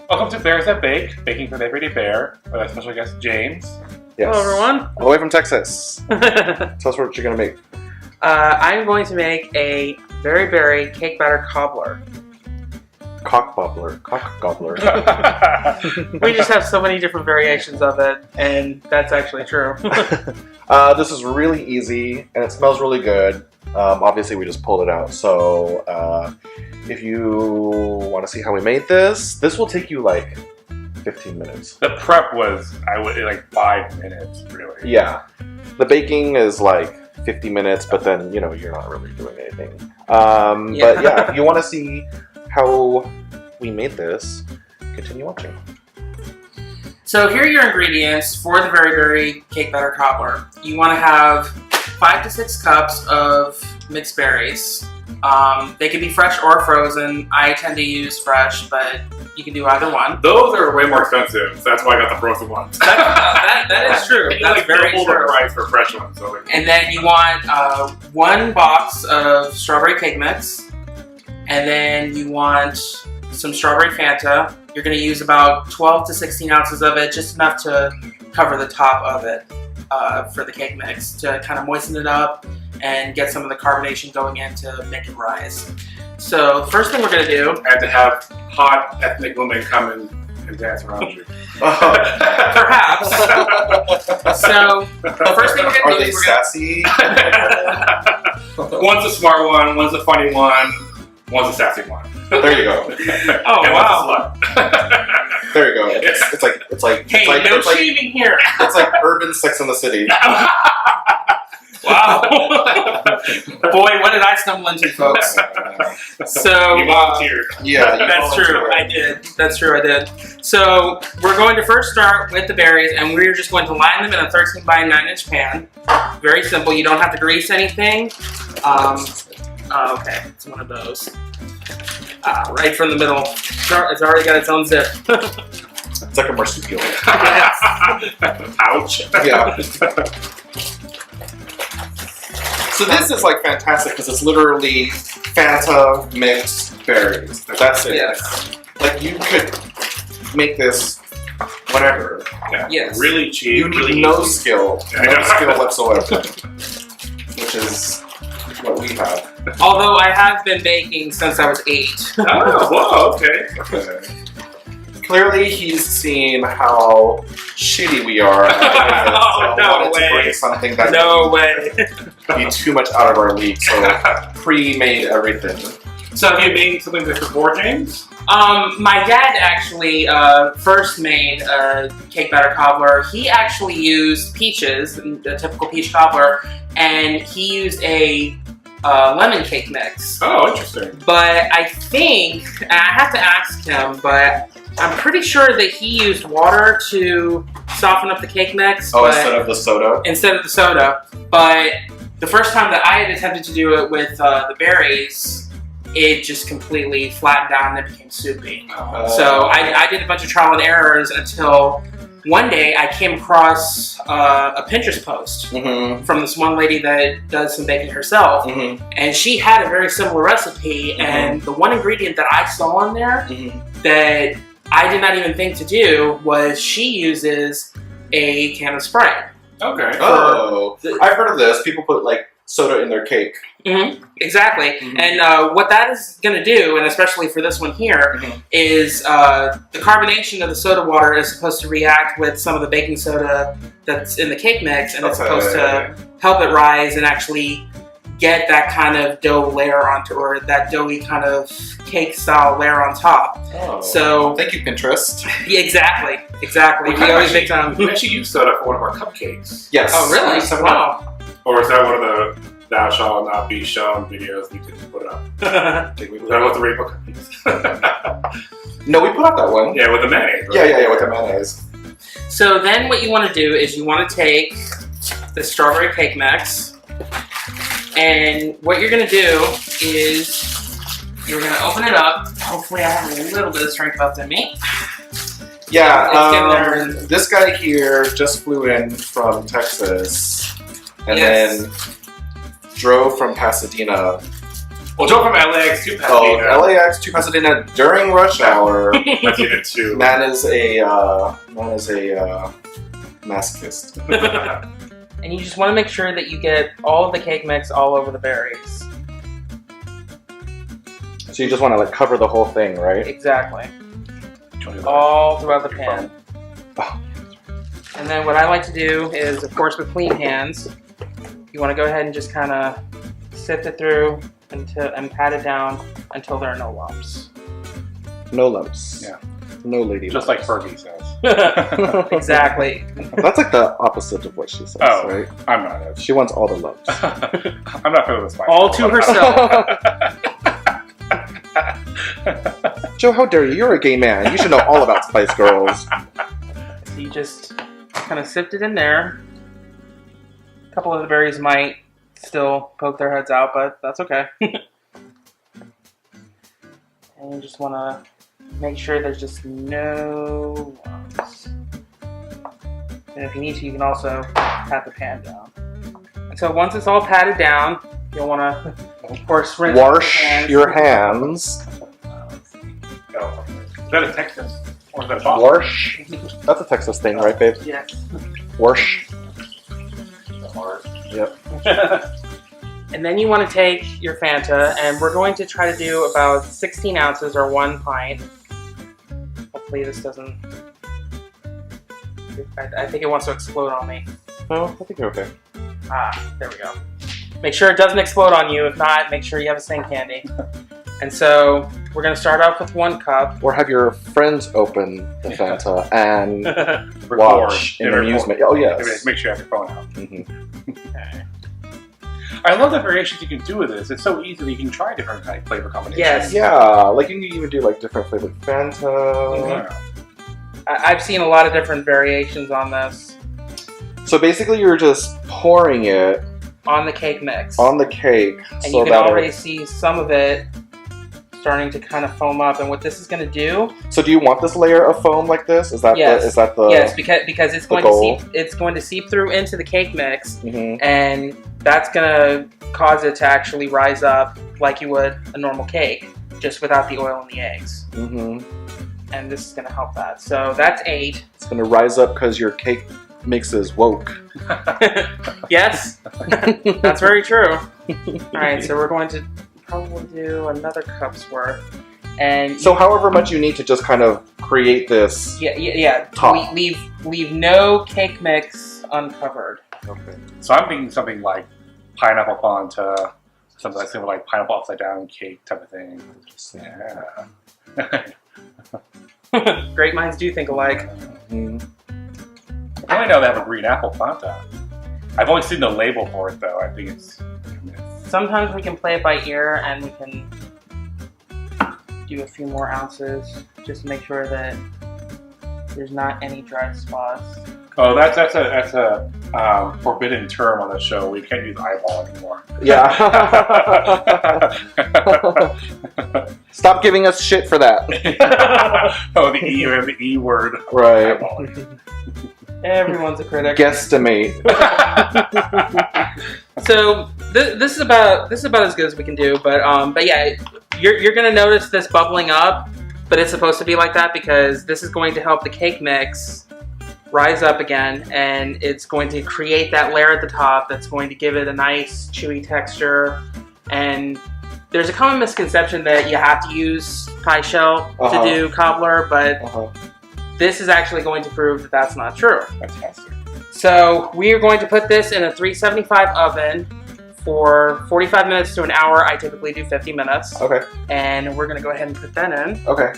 Welcome to Bears That Bake, baking for the everyday bear, with our special guest James. Yes. Hello, everyone. All the way from Texas. Tell us what you're gonna make. I'm going to make a very, very cake batter cobbler. Cock gobbler. We just have so many different variations of it, and that's actually true. This is really easy, and it smells really good. Obviously, we just pulled it out. So, if you want to see how we made this will take you like 15 minutes. The prep was, like 5 minutes, really. Yeah. The baking is like 50 minutes, but then, you know, you're not really doing anything. But yeah, if you want to see how we made this, continue watching. So here are your ingredients for the very, very cake batter cobbler. You want to have 5 to 6 cups of mixed berries. They can be fresh or frozen. I tend to use fresh, but you can do either one. Those are way more expensive, so that's why I got the frozen ones. That is true. That's very true. Price for fresh ones. So And then you want 1 box of strawberry cake mix. And then you want some strawberry Fanta. You're going to use about 12 to 16 ounces of it, just enough to cover the top of it for the cake mix, to kind of moisten it up and get some of the carbonation going in to make it rise. So the first thing we're going to do... And to have hot ethnic women come and dance around you. Perhaps. So the first thing we're going to do... Are they sassy? One's a smart one, one's a funny one, one's a sassy one. There you go. Oh, and wow. one's a slut. There you go. It's like Hey, no shaming here. It's like urban Sex in the City. Wow. Boy, what did I stumble into, folks? So You volunteered. Yeah, that's true. I did. That's true. I did. So we're going to first start with the berries, and we're just going to line them in a 13 by 9-inch pan. Very simple. You don't have to grease anything. Okay, it's one of those. Right from the middle. It's already got its own zip. It's like a marsupial. Ouch. Yeah. So this is like fantastic because it's literally Fanta mixed berries. That's it. Yes. Like you could make this whatever. Yeah. Yes. Really cheap. You need really no easy. skill whatsoever, which is what we have. Although I have been baking since I was 8. Oh, whoa, okay. Clearly, he's seen how shitty we are. Oh, no To way. bring something that No way. would be too much out of our league, so pre-made everything. So have you made something like before, James? My dad actually first made a cake batter cobbler. He actually used peaches, the typical peach cobbler, and he used a lemon cake mix. Oh, interesting. But I think, and I have to ask him, but I'm pretty sure that he used water to soften up the cake mix. Oh, but instead of the soda? But the first time that I had attempted to do it with the berries, it just completely flattened out and it became soupy. So I did a bunch of trial and errors until one day I came across a Pinterest post from this one lady that does some baking herself, and she had a very similar recipe, and the one ingredient that I saw on there that I did not even think to do was she uses a can of Sprite. Okay. Oh, I've heard of this. People put like soda in their cake. Exactly. And what that is going to do, and especially for this one here, is the carbonation of the soda water is supposed to react with some of the baking soda that's in the cake mix, and it's supposed to help it rise and actually get that kind of dough layer onto, or that doughy kind of cake style layer on top. Oh, so thank you, Pinterest. Yeah, exactly. We always make time. We actually used soda for one of our cupcakes. Yes. Oh, really? Wow. Or is that one of the "Thou shalt not be shown" videos we didn't put up? That was the rainbow cookies. No, we put up that one. Yeah, with the mayonnaise. Right? Yeah, with the mayonnaise. So then what you want to do is you want to take the strawberry cake mix, and what you're going to do is you're going to open it up. Hopefully I have a little bit of strength left in me. Yeah, this guy here just flew in from Texas and then drove from Pasadena Well, jump from LAX to So Pasadena. LAX to Pasadena during rush hour. Pasadena to. Man is a masochist. And you just want to make sure that you get all of the cake mix all over the berries. So you just want to like cover the whole thing, right? Exactly. All throughout the pan. Oh. And then what I like to do is, of course, with clean hands, you want to go ahead and just kind of sift it through and pat it down until there are no lumps. No lumps. Yeah. No lady Just lumps. like Fergie says. Exactly. That's like the opposite of what she says, Oh, right? I'm not. She wants all the lumps. I'm not feeling this. All to herself. Joe, how dare you? You're a gay man. You should know all about Spice Girls. So you just kind of sift it in there. A couple of the berries might still poke their heads out, but that's okay. And you just want to make sure there's just no lumps. And if you need to, you can also pat the pan down. And so once it's all patted down, you'll want to, of course, rinse Wash your hands. Oh, is that a Texas? Or is that a Boston? Wash. That's a Texas thing, right, babe? Yes. Wash. Or- Yep. And then you want to take your Fanta, and we're going to try to do about 16 ounces or 1 pint. Hopefully this doesn't... I think it wants to explode on me. No, I think you're okay. Ah, there we go. Make sure it doesn't explode on you. If not, make sure you have a sink handy. And so we're going to start off with 1 cup. Or have your friends open the Fanta and Record. watch in Record. amusement. Oh, yes. Make sure you have your phone out. Mm-hmm. Okay. I love the variations you can do with this. It's so easy that you can try different kind of flavor combinations. Yes. Yeah, like you can even do like different flavored Fanta. Yeah. I've seen a lot of different variations on this. So basically, you're just pouring it On the cake mix. on the cake, And so you can that already see some of it starting to kind of foam up. And what this is going to do... So do you want this layer of foam like this? Is that Yes. the? Is that the? yes, because it's going goal? to seep. It's going to seep through into the cake mix, Mm-hmm. and that's going to cause it to actually rise up like you would a normal cake, just without the oil and the eggs. Mm-hmm. And this is going to help that. So that's 8. It's gonna rise up because your cake mix is woke. Yes, that's very true. All right, so we're going to probably do another cup's worth. And So however much you need to just kind of create this. yeah. Top. Leave no cake mix uncovered. Okay. So I'm thinking something like pineapple Fanta, something like similar like pineapple upside down cake type of thing. Yeah. Great minds do think alike. Mhm. I only know they have a green apple Fanta. I've only seen the label for it though. I think it's. Sometimes we can play it by ear, and we can do a few more ounces just to make sure that there's not any dry spots. Oh, that's a forbidden term on the show. We can't use eyeball anymore. Yeah. Stop giving us shit for that. Oh, the E word. Right. Eyeball. Everyone's a critic. Guesstimate. So this is about as good as we can do, but yeah, you're gonna notice this bubbling up, but it's supposed to be like that because this is going to help the cake mix rise up again, and it's going to create that layer at the top that's going to give it a nice chewy texture. And there's a common misconception that you have to use pie shell to do cobbler, but this is actually going to prove that that's not true. Fantastic. So we are going to put this in a 375 oven for 45 minutes to an hour. I typically do 50 minutes. Okay. And we're going to go ahead and put that in. Okay.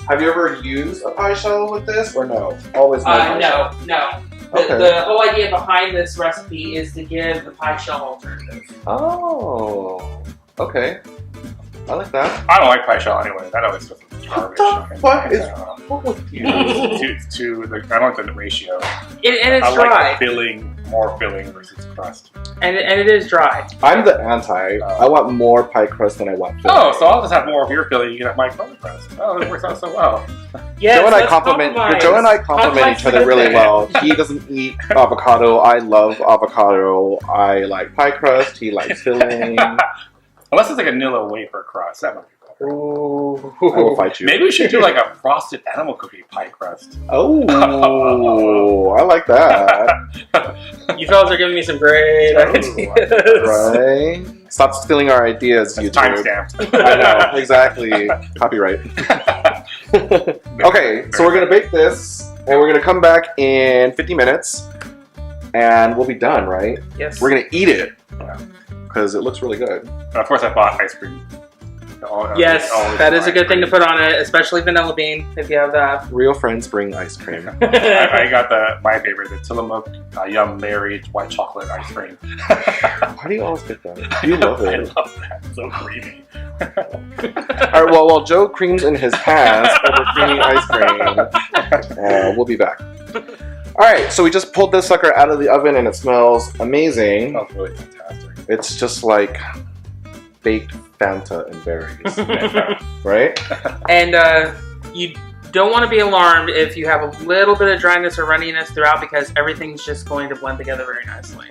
Have you ever used a pie shell with this, or no? Always no pie shell? No. Okay. The whole idea behind this recipe is to give the pie shell alternative. Oh. Okay. I like that. I don't like pie shell anyway. That always stuff is garbage. What is wrong with you? It's too, I don't like the ratio. And it's I dry. like the filling, more filling versus crust. And it is dry. I'm the anti. I want more pie crust than I want filling. Oh, so I'll just have more of your filling. You can have my crust. Oh, it works out so well. Yes, Joe and I let's compliment. compromise. Joe and I compliment Compromise each other really together. well. He doesn't eat avocado. I love avocado. I like pie crust. He likes filling. Unless it's like a vanilla wafer crust. That might be better. Ooh. I will fight you. Maybe we should do like a frosted animal cookie pie crust. Oh, I like that. You fellas are giving me some great ideas. Right? Stop stealing our ideas, That's YouTube. timestamped. I know, exactly. Copyright. Okay, so we're gonna bake this, and we're gonna come back in 50 minutes, and we'll be done, right? Yes. We're gonna eat it, because it looks really good. And of course, I bought ice cream. Yes, Always that is a ice good thing to cream. put on it, especially vanilla bean, if you have that. Real friends bring ice cream. I got my favorite, the Tillamook Yum Mary white chocolate ice cream. Why do you always get that? You love I it. love that. It's so creamy. Alright, well, while Joe creams in his pants over creamy ice cream, we'll be back. Alright, so we just pulled this sucker out of the oven and it smells amazing. Smells really fantastic. It's just like baked Fanta and berries, right? And you don't want to be alarmed if you have a little bit of dryness or runniness throughout, because everything's just going to blend together very nicely.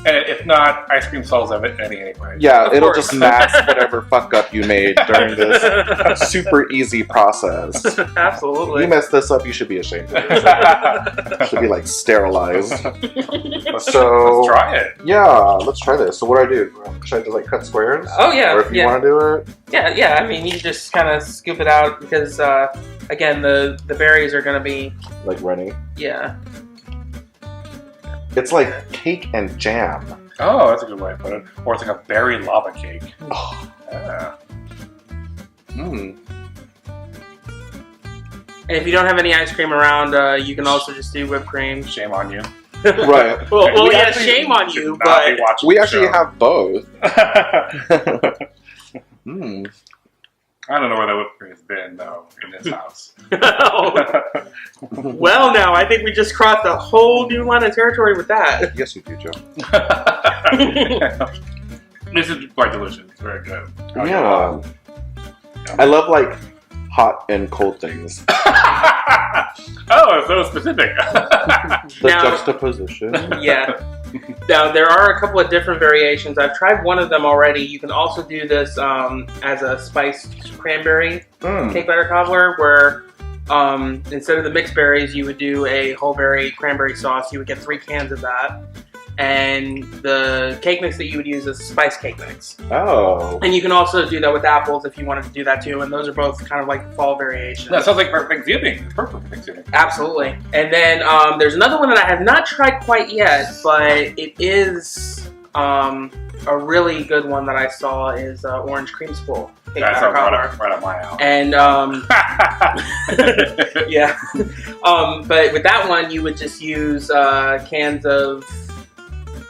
And if not, ice cream solves everything anyway. Yeah, Of it'll course. just mask whatever fuck up you made during this super easy process. Absolutely. You messed this up, you should be ashamed of it. It should be like sterilized. Let's So, try it. yeah, let's try this. So what do I do? Should I just like cut squares? Oh yeah, Or if you yeah. want to do it? Yeah. I mean, you just kind of scoop it out because, again, the berries are going to be, Like runny. yeah. It's like cake and jam. Oh, that's a good way to put it. Or it's like a berry lava cake. Oh. Yeah. Mm. And if you don't have any ice cream around, you can also just do whipped cream. Shame on you. Right. Well, We yeah, actually shame on should you, not but be watching We the actually show. have both. Mm. I don't know where the whipped cream has been, though, in this house. well, now I think we just crossed a whole new line of territory with that. Yes, you do, Joe. This is quite delicious. It's very good. Yeah. I love like hot and cold things. Oh, it's so specific. The Now- juxtaposition. Yeah. Now, there are a couple of different variations. I've tried one of them already. You can also do this as a spiced cranberry Mm. cake batter cobbler, where instead of the mixed berries, you would do a whole berry cranberry sauce. You would get 3 cans of that. And the cake mix that you would use is a spice cake mix. Oh. And you can also do that with apples if you wanted to do that too. And those are both kind of like fall variations. That sounds like perfect Thanksgiving. It's perfect Thanksgiving. Absolutely. And then there's another one that I have not tried quite yet, but it is a really good one that I saw is orange creamsicle cake That batter sounds cobbler. right up my alley. And yeah, but with that one, you would just use cans of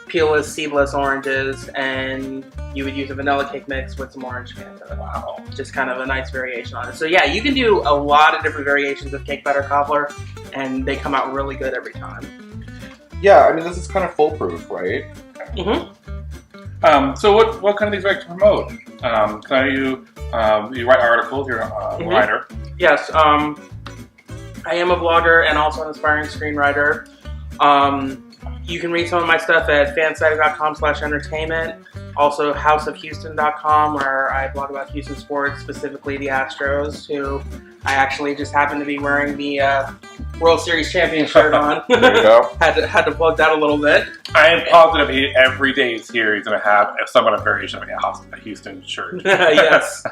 peelless, seedless oranges, and you would use a vanilla cake mix with some orange Fanta. Wow. Just kind of a nice variation on it. So yeah, you can do a lot of different variations of cake batter cobbler, and they come out really good every time. Yeah, I mean, this is kind of foolproof, right? Mm-hmm. So what kind of things do you like to promote? You write articles, you're a writer. Yes, I am a vlogger and also an aspiring screenwriter. You can read some of my stuff at fansite.com/entertainment. Also houseofhouston.com, where I blog about Houston sports, specifically the Astros, who I actually just happen to be wearing the World Series champion shirt on. There you go. had to plug that a little bit. I am positive every day he's here, he's going to have somewhat of variation of a Houston shirt. Yes,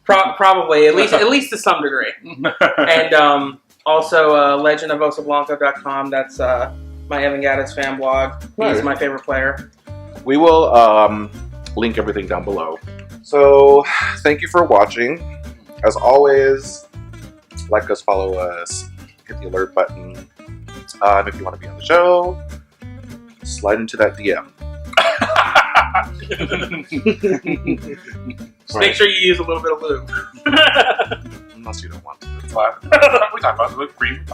probably at least to some degree. And also legendofosablanco.com. That's my Evan Gaddis fan blog. Nice. He's my favorite player. We will link everything down below. So, thank you for watching. As always, like us, follow us, hit the alert button. If you want to be on the show, slide into that DM. Just make sure you use a little bit of lube. Unless you don't want to. We talk about whipped cream.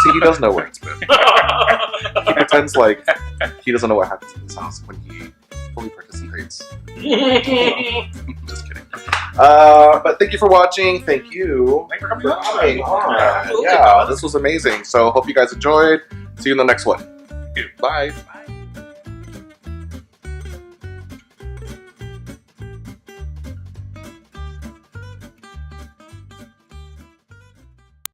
See, he does know where it's been. He pretends like he doesn't know what happens in his house when he fully participates. Just kidding. But thank you for watching. Thank you Thanks for coming for on. coming on. Absolutely. Yeah, this was amazing. So hope you guys enjoyed. See you in the next one. you. Bye. Bye.